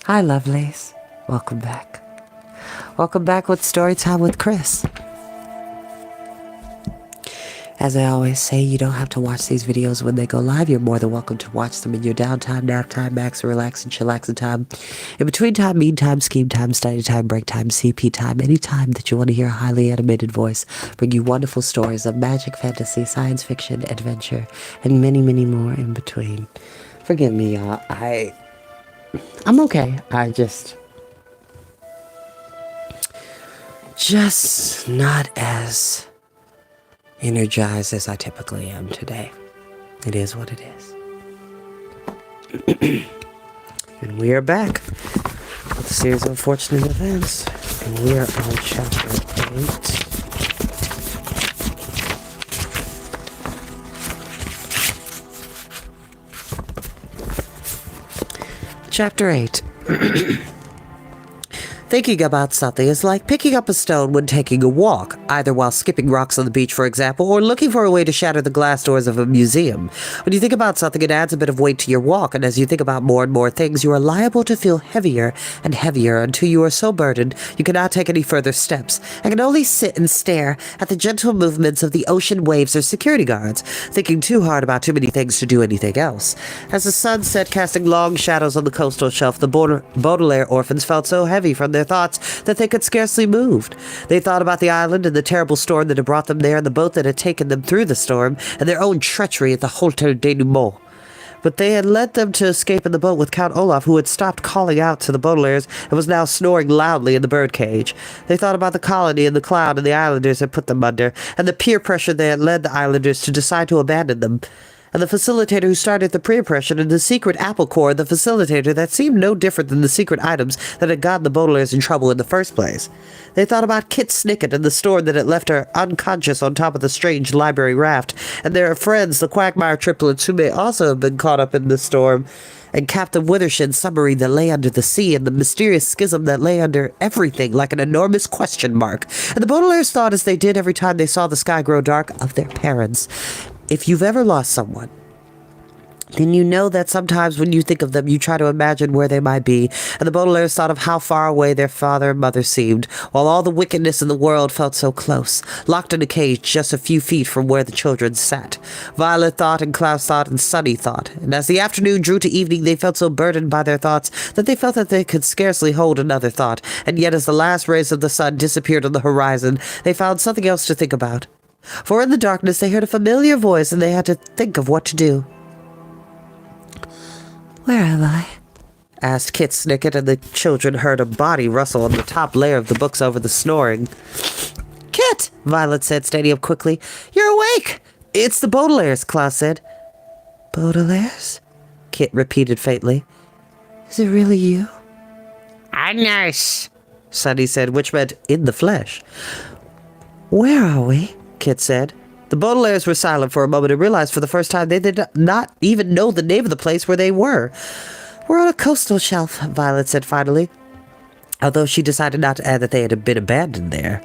Hi, lovelies. Welcome back. Welcome back with Storytime with Chris. As I always say, you don't have to watch these videos when they go live. You're more than welcome to watch them in your downtime, nap time, max, relax, and chillaxing time. In between time, mean time, scheme time, study time, break time, CP time, any time that you want to hear a highly animated voice bring you wonderful stories of magic, fantasy, science fiction, adventure, and many, many more in between. Forgive me, y'all. I'm okay. I just not as energized as I typically am today. It is what it is. And we are back with a series of unfortunate events. And we are on chapter 8. Chapter 8. Thinking about something is like picking up a stone when taking a walk, either while skipping rocks on the beach, for example, or looking for a way to shatter the glass doors of a museum. When you think about something, it adds a bit of weight to your walk, and as you think about more and more things, you are liable to feel heavier and heavier until you are so burdened you cannot take any further steps, and can only sit and stare at the gentle movements of the ocean waves or security guards, thinking too hard about too many things to do anything else. As the sun set, casting long shadows on the coastal shelf, the Baudelaire orphans felt so heavy from their thoughts that they could scarcely move. They thought about the island and the terrible storm that had brought them there, and the boat that had taken them through the storm, and their own treachery at the Hotel Denouement. But they had led them to escape in the boat with Count Olaf, who had stopped calling out to the Baudelaires and was now snoring loudly in the birdcage. They thought about the colony and the cloud and the islanders had put them under, and the peer pressure that had led the islanders to decide to abandon them. And the facilitator who started the peer pressure, and the secret apple core of the facilitator that seemed no different than the secret items that had gotten the Baudelaires in trouble in the first place. They thought about Kit Snicket and the storm that had left her unconscious on top of the strange library raft, and their friends, the Quagmire triplets, who may also have been caught up in the storm, and Captain Withershin's submarine that lay under the sea, and the mysterious schism that lay under everything like an enormous question mark. And the Baudelaires thought, as they did every time they saw the sky grow dark, of their parents. If you've ever lost someone, then you know that sometimes when you think of them, you try to imagine where they might be, and the Baudelaires thought of how far away their father and mother seemed, while all the wickedness in the world felt so close, locked in a cage just a few feet from where the children sat. Violet thought, and Klaus thought, and Sunny thought, and as the afternoon drew to evening, they felt so burdened by their thoughts that they felt that they could scarcely hold another thought, and yet as the last rays of the sun disappeared on the horizon, they found something else to think about. For in the darkness they heard a familiar voice, and they had to think of what to do. "Where am I?" asked Kit Snicket, and the children heard a body rustle on the top layer of the books over the snoring. "Kit!" Violet said, standing up quickly. "You're awake!" "It's the Baudelaires," Klaus said. "Baudelaires?" Kit repeated faintly. "Is it really you?" "A nurse," Sunny said, which meant in the flesh. "Where are we?" Kit said. The Baudelaires were silent for a moment and realized for the first time they did not even know the name of the place where they were. "We're on a coastal shelf," Violet said finally, although she decided not to add that they had been abandoned there.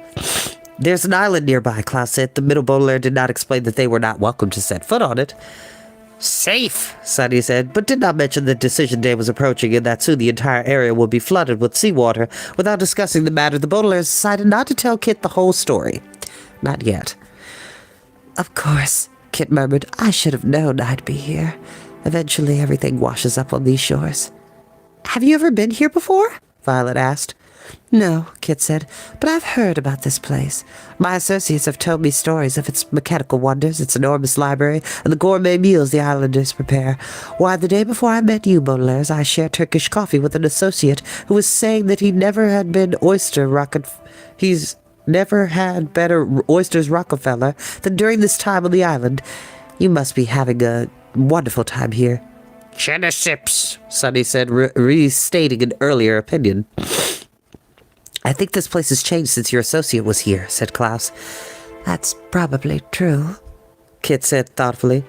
"There's an island nearby," Klaus said. The middle Baudelaire did not explain that they were not welcome to set foot on it. "Safe," Sunny said, but did not mention that decision day was approaching and that soon the entire area would be flooded with seawater. Without discussing the matter, the Baudelaires decided not to tell Kit the whole story. Not yet. "Of course," Kit murmured. "I should have known I'd be here. Eventually everything washes up on these shores." "Have you ever been here before?" Violet asked. "No," Kit said, "but I've heard about this place. My associates have told me stories of its mechanical wonders, its enormous library, and the gourmet meals the islanders prepare. Why, the day before I met you, Baudelaires, I shared Turkish coffee with an associate who was saying that he never had been He's never had better oysters Rockefeller than during this time on the island. You must be having a wonderful time here." "Cheddar sips," Sunny said, restating an earlier opinion. "I think this place has changed since your associate was here," said Klaus. "That's probably true," Kit said thoughtfully.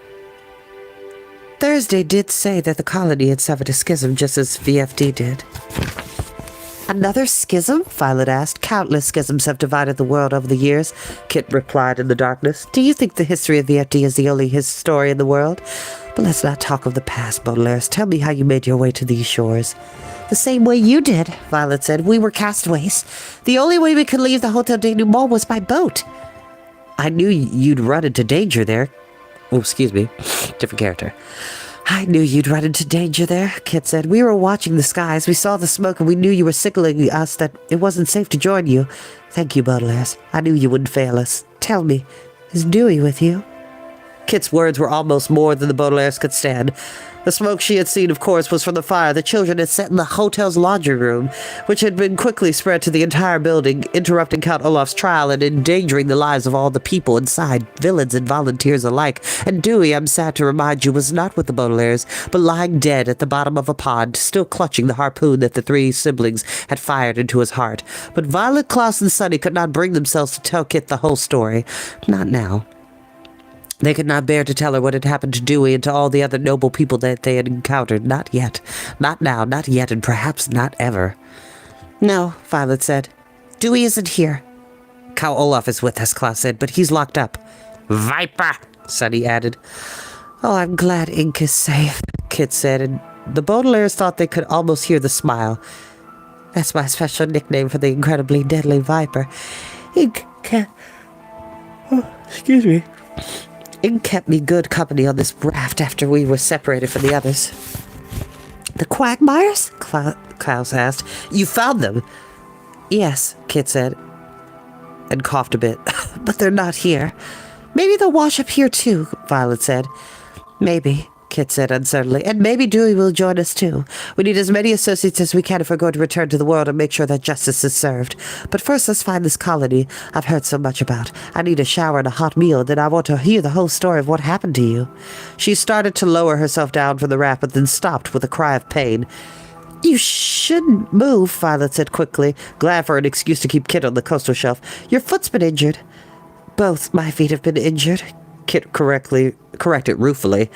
"Thursday did say that the colony had suffered a schism just as VFD did." "Another schism?" Violet asked. "Countless schisms have divided the world over the years," Kit replied in the darkness. "Do you think the history of VFD is the only story in the world? But let's not talk of the past, Baudelaire. Tell me how you made your way to these shores. The same way you did, Violet said. We were castaways. The only way we could leave the Hotel Denouement was by boat. I knew you'd run into danger there. Oh, excuse me. Different character. I knew you'd run into danger there, Kit said. We were watching the skies. We saw the smoke and we knew you were signaling us that it wasn't safe to join you. Thank you, Baudelaire. I knew you wouldn't fail us. Tell me, is Dewey with you? Kit's words were almost more than the Baudelaires could stand. The smoke she had seen, of course, was from the fire the children had set in the hotel's laundry room, which had been quickly spread to the entire building, interrupting Count Olaf's trial and endangering the lives of all the people inside, villains and volunteers alike. And Dewey, I'm sad to remind you, was not with the Baudelaires, but lying dead at the bottom of a pond, still clutching the harpoon that the three siblings had fired into his heart. But Violet, Klaus, and Sunny could not bring themselves to tell Kit the whole story. Not now. They could not bear to tell her what had happened to Dewey and to all the other noble people that they had encountered. Not yet. Not now. Not yet. And perhaps not ever. No, Violet said. Dewey isn't here. Count Olaf is with us, Klaus said, but he's locked up. Viper, Sunny added. Oh, I'm glad Ink is safe, Kit said, and the Baudelaires thought they could almost hear the smile. That's my special nickname for the incredibly deadly Viper. Ink kept... Oh, excuse me. Ink kept me good company on this raft after we were separated from the others. The Quagmires? Klaus asked. You found them? Yes, Kit said, and coughed a bit. But they're not here. Maybe they'll wash up here too, Violet said. Maybe, Kit said uncertainly, and maybe Dewey will join us too. We need as many associates as we can if we're going to return to the world and make sure that justice is served. But first, let's find this colony I've heard so much about. I need a shower and a hot meal, then I want to hear the whole story of what happened to you. She started to lower herself down from the raft, but then stopped with a cry of pain. You shouldn't move, Violet said quickly, glad for an excuse to keep Kit on the coastal shelf. Your foot's been injured. Both my feet have been injured, Kit corrected ruefully.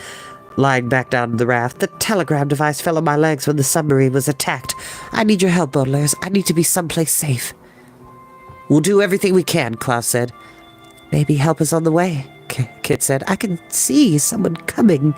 Lying back down to the raft, the telegram device fell on my legs when the submarine was attacked. I need your help, Baudelaires. I need to be someplace safe. We'll do everything we can, Klaus said. Maybe help is on the way, Kit said. I can see someone coming.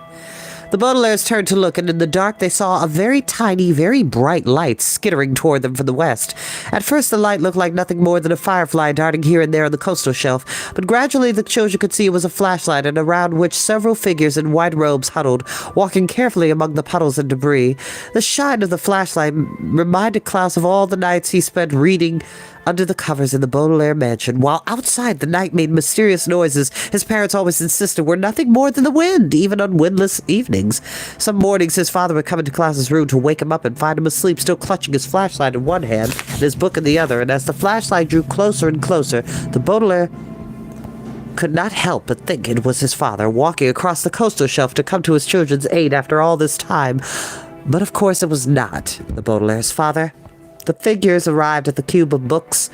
The Baudelaires turned to look, and in the dark they saw a very tiny, very bright light skittering toward them from the west. At first the light looked like nothing more than a firefly darting here and there on the coastal shelf, but gradually the children could see it was a flashlight, and around which several figures in white robes huddled, walking carefully among the puddles and debris. The shine of the flashlight reminded Klaus of all the nights he spent reading under the covers in the Baudelaire mansion, while outside the night made mysterious noises his parents always insisted were nothing more than the wind, even on windless evenings. Some mornings his father would come into Klaus's room to wake him up and find him asleep, still clutching his flashlight in one hand and his book in the other, and as the flashlight drew closer and closer, the Baudelaire could not help but think it was his father walking across the coastal shelf to come to his children's aid after all this time. But of course it was not the Baudelaire's father. The figures arrived at the cube of books,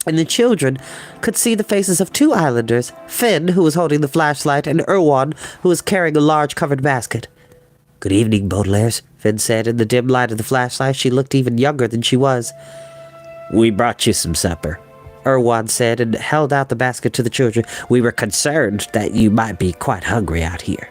and the children could see the faces of two islanders, Finn, who was holding the flashlight, and Erwan, who was carrying a large covered basket. Good evening, Baudelaires, Finn said. In the dim light of the flashlight, she looked even younger than she was. We brought you some supper, Erwan said, and held out the basket to the children. We were concerned that you might be quite hungry out here.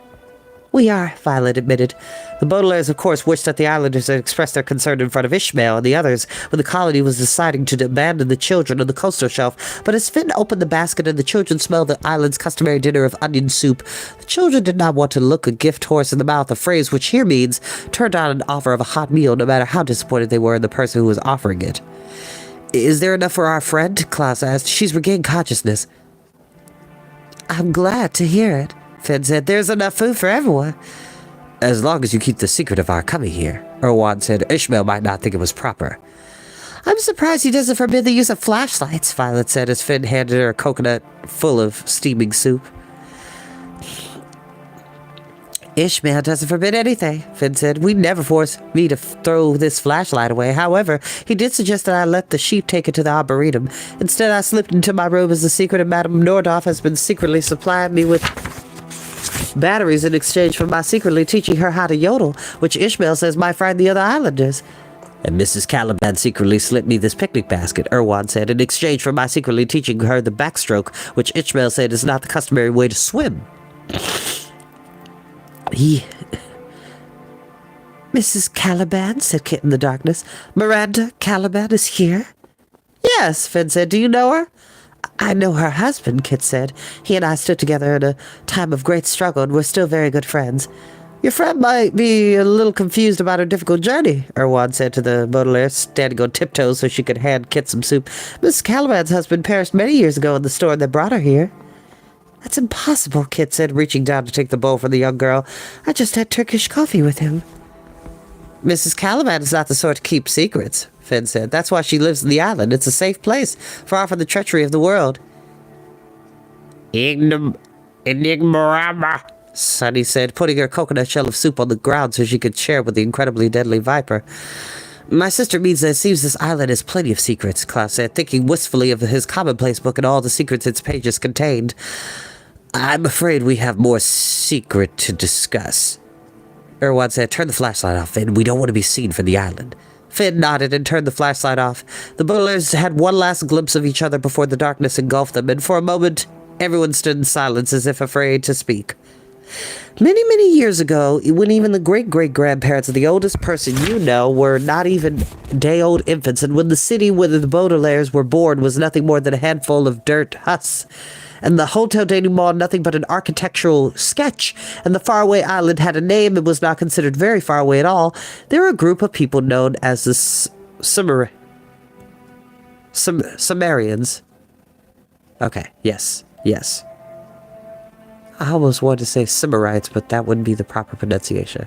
We are, Violet admitted. The Baudelaires, of course, wished that the islanders had expressed their concern in front of Ishmael and the others when the colony was deciding to abandon the children on the coastal shelf, but as Finn opened the basket and the children smelled the island's customary dinner of onion soup, the children did not want to look a gift horse in the mouth, a phrase which here means turn down an offer of a hot meal no matter how disappointed they were in the person who was offering it. Is there enough for our friend? Klaus asked. She's regained consciousness. I'm glad to hear it, Finn said. There's enough food for everyone. As long as you keep the secret of our coming here, Erwan said. Ishmael might not think it was proper. I'm surprised he doesn't forbid the use of flashlights, Violet said as Finn handed her a coconut full of steaming soup. Ishmael doesn't forbid anything, Finn said. We never forced me to throw this flashlight away. However, he did suggest that I let the sheep take it to the Arboretum. Instead, I slipped into my robe as a secret, and Madame Nordhoff has been secretly supplying me with batteries in exchange for my secretly teaching her how to yodel, which Ishmael says might frighten the other islanders. And Mrs. Caliban secretly slipped me this picnic basket, Erwan said, in exchange for my secretly teaching her the backstroke, which Ishmael said is not the customary way to swim. He... Mrs. Caliban, said Kit in the darkness. Miranda Caliban is here? Yes, Finn said. Do you know her? I know her husband, Kit said. He and I stood together in a time of great struggle, and we're still very good friends. Your friend might be a little confused about her difficult journey, Erwan said to the Baudelaire, standing on tiptoes so she could hand Kit some soup. Mrs. Caliban's husband perished many years ago in the storm that brought her here. That's impossible, Kit said, reaching down to take the bowl from the young girl. I just had Turkish coffee with him. Mrs. Caliban is not the sort to keep secrets, Finn said. That's why she lives in the island. It's a safe place, far from the treachery of the world. Enigmarama, Sunny said, putting her coconut shell of soup on the ground so she could share with the incredibly deadly viper. My sister means that it seems this island has plenty of secrets, Klaus said, thinking wistfully of his commonplace book and all the secrets its pages contained. I'm afraid we have more secret to discuss. Erwan said, turn the flashlight off, Finn. We don't want to be seen from the island. Finn nodded and turned the flashlight off. The Baudelaires had one last glimpse of each other before the darkness engulfed them, and for a moment, everyone stood in silence as if afraid to speak. Many, many years ago, when even the great-great-grandparents of the oldest person you know were not even day-old infants, and when the city where the Baudelaires were born was nothing more than a handful of dirt husks, and the Hotel Denouement nothing but an architectural sketch, and the faraway island had a name and was not considered very far away at all, there were a group of people known as the Sumerians. Okay, yes. I almost wanted to say Sumerites, but that wouldn't be the proper pronunciation.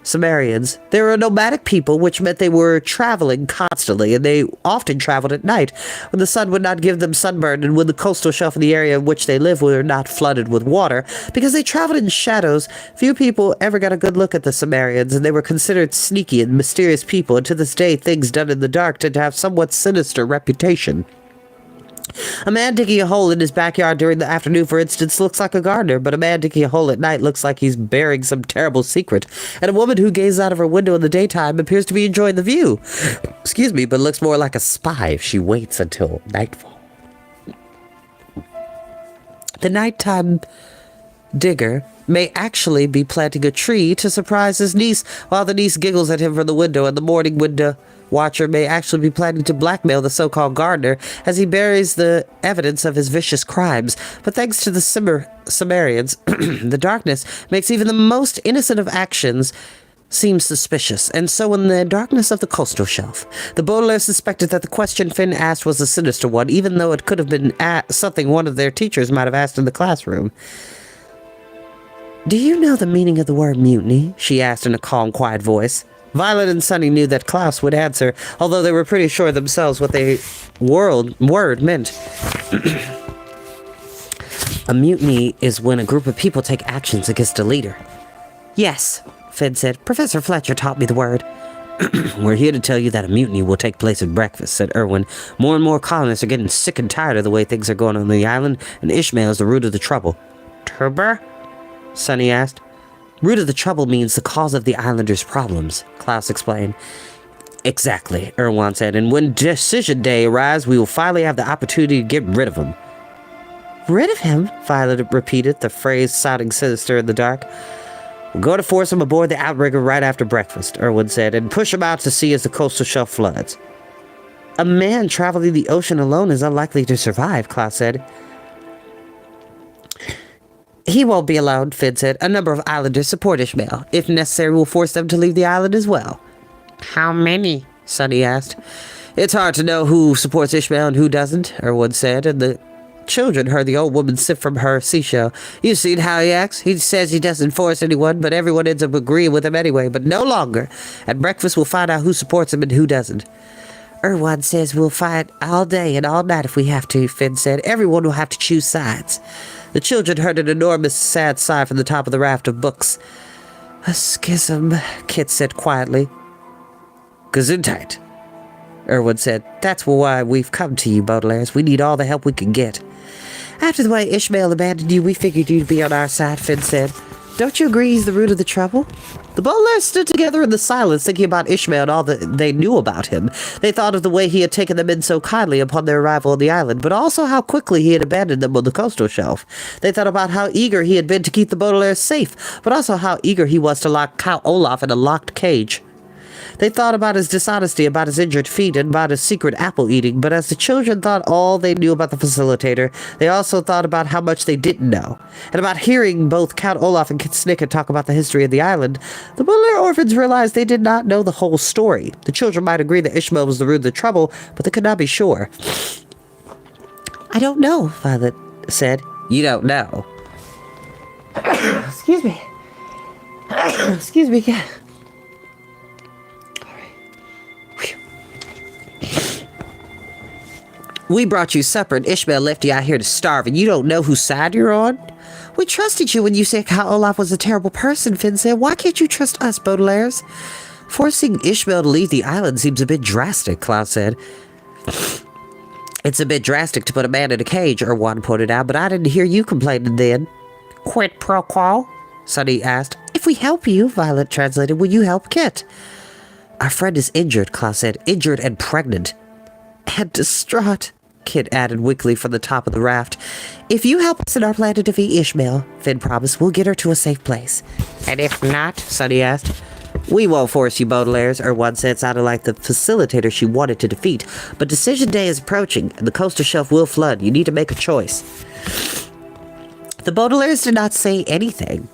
Sumerians. They were a nomadic people, which meant they were traveling constantly, and they often traveled at night, when the sun would not give them sunburn, and when the coastal shelf in the area in which they lived were not flooded with water. Because they traveled in shadows, few people ever got a good look at the Sumerians, and they were considered sneaky and mysterious people, and to this day things done in the dark tend to have somewhat sinister reputation. A man digging a hole in his backyard during the afternoon, for instance, looks like a gardener, but a man digging a hole at night looks like he's bearing some terrible secret, and a woman who gazes out of her window in the daytime appears to be enjoying the view. But looks more like a spy if she waits until nightfall. The nighttime digger may actually be planting a tree to surprise his niece, while the niece giggles at him from the window, and the morning window watcher may actually be planning to blackmail the so-called gardener as he buries the evidence of his vicious crimes. But thanks to the Sumerians, the darkness makes even the most innocent of actions seem suspicious, and so in the darkness of the coastal shelf, the Baudelaire suspected that the question Finn asked was a sinister one, even though it could have been something one of their teachers might have asked in the classroom. Do you know the meaning of the word mutiny? She asked in a calm, quiet voice. Violet and Sunny knew that Klaus would answer, although they were pretty sure themselves what the word meant. A mutiny is when a group of people take actions against a leader. Yes, Finn said. Professor Fletcher taught me the word. We're here to tell you that a mutiny will take place at breakfast, said Irwin. More and more colonists are getting sick and tired of the way things are going on the island, and Ishmael is the root of the trouble. Turber? Sunny asked. Root of the trouble means the cause of the islanders' problems, Klaus explained. Exactly, Erwan said, and when decision day arrives, we will finally have the opportunity to get rid of him. Rid of him? Violet repeated, the phrase sounding sinister in the dark. We're going to force him aboard the outrigger right after breakfast, Irwin said, and push him out to sea as the coastal shelf floods. A man traveling the ocean alone is unlikely to survive, Klaus said. He won't be alone, Finn said. A number of islanders support Ishmael. If necessary, we'll force them to leave the island as well. How many? Sunny asked. It's hard to know who supports Ishmael and who doesn't, Irwin said, and the children heard the old woman sip from her seashell. You've seen how he acts. He says he doesn't force anyone, but everyone ends up agreeing with him anyway, but no longer. At breakfast, we'll find out who supports him and who doesn't. Irwan says we'll fight all day and all night if we have to, Finn said. Everyone will have to choose sides. The children heard an enormous, sad sigh from the top of the raft of books. A schism, Kit said quietly. Gesundheit, Irwin said. That's why we've come to you, Baudelaires. We need all the help we can get. After the way Ishmael abandoned you, we figured you'd be on our side, Finn said. Don't you agree he's the root of the trouble? The Baudelaires stood together in the silence, thinking about Ishmael and all that they knew about him. They thought of the way he had taken them in so kindly upon their arrival on the island, but also how quickly he had abandoned them on the coastal shelf. They thought about how eager he had been to keep the Baudelaires safe, but also how eager he was to lock Count Olaf in a locked cage. They thought about his dishonesty, about his injured feet, and about his secret apple eating, but as the children thought all they knew about the facilitator, they also thought about how much they didn't know. And about hearing both Count Olaf and Kit Snicket talk about the history of the island, the Baudelaire orphans realized they did not know the whole story. The children might agree that Ishmael was the root of the trouble, but they could not be sure. I don't know, Violet said. You don't know. Excuse me. Excuse me again. We brought you supper and Ishmael left you out here to starve and you don't know whose side you're on? We trusted you when you said Count Olaf was a terrible person, Finn said. Why can't you trust us, Baudelaires? Forcing Ishmael to leave the island seems a bit drastic, Klaus said. It's a bit drastic to put a man in a cage, Erwan pointed out, but I didn't hear you complaining then. Quid pro quo? Sonny asked. If we help you, Violet translated, will you help Kit? Our friend is injured, Klaus said. Injured and pregnant. And distraught, Kit added weakly from the top of the raft. If you help us in our plan to defeat Ishmael, Finn promised, we'll get her to a safe place. And if not, Sonny asked. We won't force you, Baudelaires, Erwan said, sounded like the facilitator she wanted to defeat. But decision day is approaching, and the coastal shelf will flood. You need to make a choice. The Baudelaires did not say anything.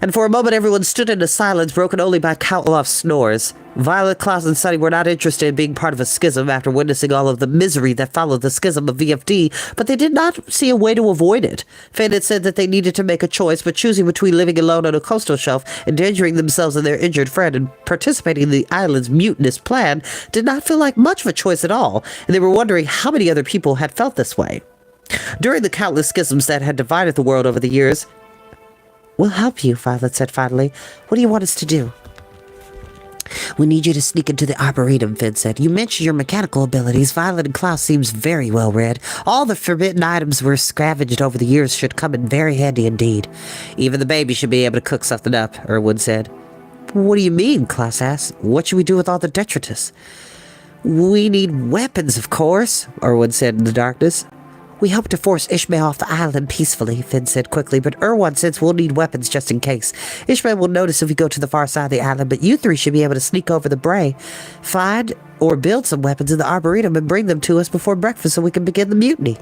And for a moment everyone stood in a silence broken only by Count Olaf's snores. Violet, Klaus, and Sonny were not interested in being part of a schism after witnessing all of the misery that followed the schism of VFD, but they did not see a way to avoid it. Finn had said that they needed to make a choice, but choosing between living alone on a coastal shelf, endangering themselves and their injured friend, and participating in the island's mutinous plan did not feel like much of a choice at all, and they were wondering how many other people had felt this way. During the countless schisms that had divided the world over the years, We'll help you, Violet said finally. What do you want us to do? We need you to sneak into the Arboretum, Finn said. You mentioned your mechanical abilities. Violet and Klaus seems very well read. All the forbidden items we're scavenged over the years should come in very handy indeed. Even the baby should be able to cook something up, Erwan said. What do you mean? Klaus asked. What should we do with all the detritus? We need weapons, of course, Erwan said in the darkness. We hope to force Ishmael off the island peacefully, Finn said quickly, but Erwan says we'll need weapons just in case. Ishmael will notice if we go to the far side of the island, but you three should be able to sneak over the brae, find or build some weapons in the Arboretum and bring them to us before breakfast so we can begin the mutiny.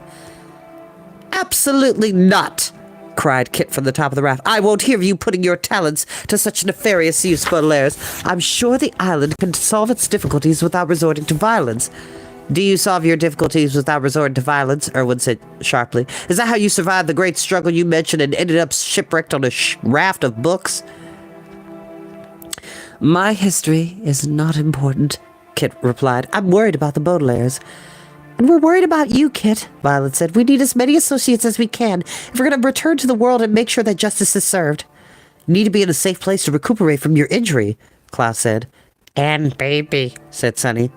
Absolutely not, cried Kit from the top of the raft. I won't hear of you putting your talents to such nefarious use, Baudelaires. I'm sure the island can solve its difficulties without resorting to violence. Do you solve your difficulties without resorting to violence? Erwan said sharply. Is that how you survived the great struggle you mentioned and ended up shipwrecked on a raft of books? My history is not important, Kit replied. I'm worried about the Baudelaires. And we're worried about you, Kit, Violet said. We need as many associates as we can if we're going to return to the world and make sure that justice is served. You need to be in a safe place to recuperate from your injury, Klaus said. And baby, said Sonny.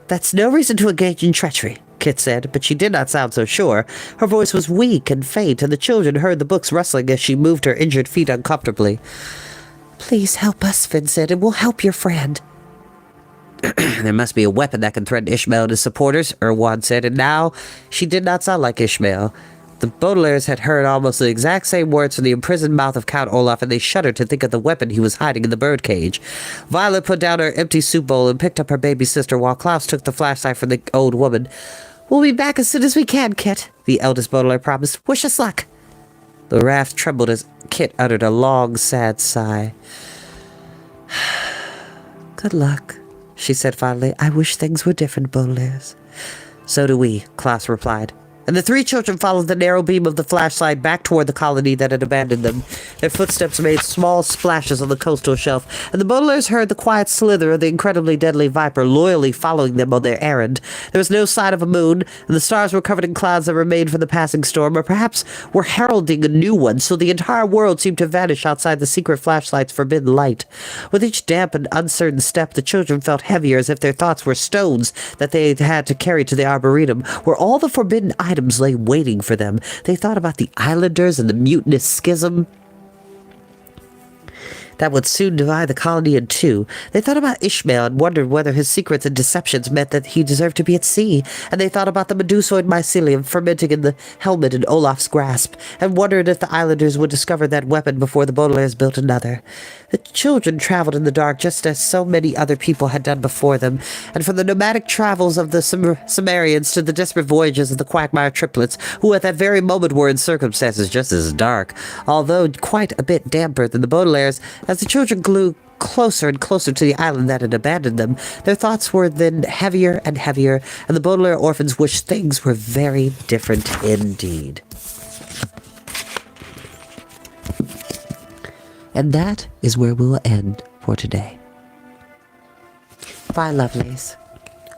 That's no reason to engage in treachery, Kit said, but she did not sound so sure. Her voice was weak and faint, and the children heard the books rustling as she moved her injured feet uncomfortably. Please help us, Finn said, and we'll help your friend. There must be a weapon that can threaten Ishmael and his supporters, Erwan said, and now she did not sound like Ishmael. The Baudelaires had heard almost the exact same words from the imprisoned mouth of Count Olaf, and they shuddered to think of the weapon he was hiding in the birdcage. Violet put down her empty soup bowl and picked up her baby sister, while Klaus took the flashlight from the old woman. We'll be back as soon as we can, Kit, the eldest Baudelaire promised. Wish us luck. The raft trembled as Kit uttered a long, sad sigh. Good luck, she said finally. I wish things were different, Baudelaires. So do we, Klaus replied. And the three children followed the narrow beam of the flashlight back toward the colony that had abandoned them. Their footsteps made small splashes on the coastal shelf, and the Baudelaires heard the quiet slither of the incredibly deadly viper loyally following them on their errand. There was no sign of a moon, and the stars were covered in clouds that remained from the passing storm, or perhaps were heralding a new one, so the entire world seemed to vanish outside the secret flashlight's forbidden light. With each damp and uncertain step, the children felt heavier, as if their thoughts were stones that they had to carry to the Arboretum, where all the forbidden items lay waiting for them. They thought about the islanders and the mutinous schism. that would soon divide the colony in two. They thought about Ishmael and wondered whether his secrets and deceptions meant that he deserved to be at sea. And they thought about the medusoid mycelium fermenting in the helmet in Olaf's grasp, and wondered if the islanders would discover that weapon before the Baudelaires built another. The children traveled in the dark just as so many other people had done before them, and from the nomadic travels of the Sumerians to the desperate voyages of the Quagmire triplets, who at that very moment were in circumstances just as dark, although quite a bit damper than the Baudelaires, as the children grew closer and closer to the island that had abandoned them, their thoughts were then heavier and heavier, and the Baudelaire orphans wished things were very different indeed. And that is where we will end for today. Bye, lovelies.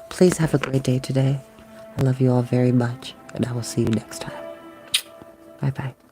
Please have a great day today. I love you all very much, and I will see you next time. Bye-bye.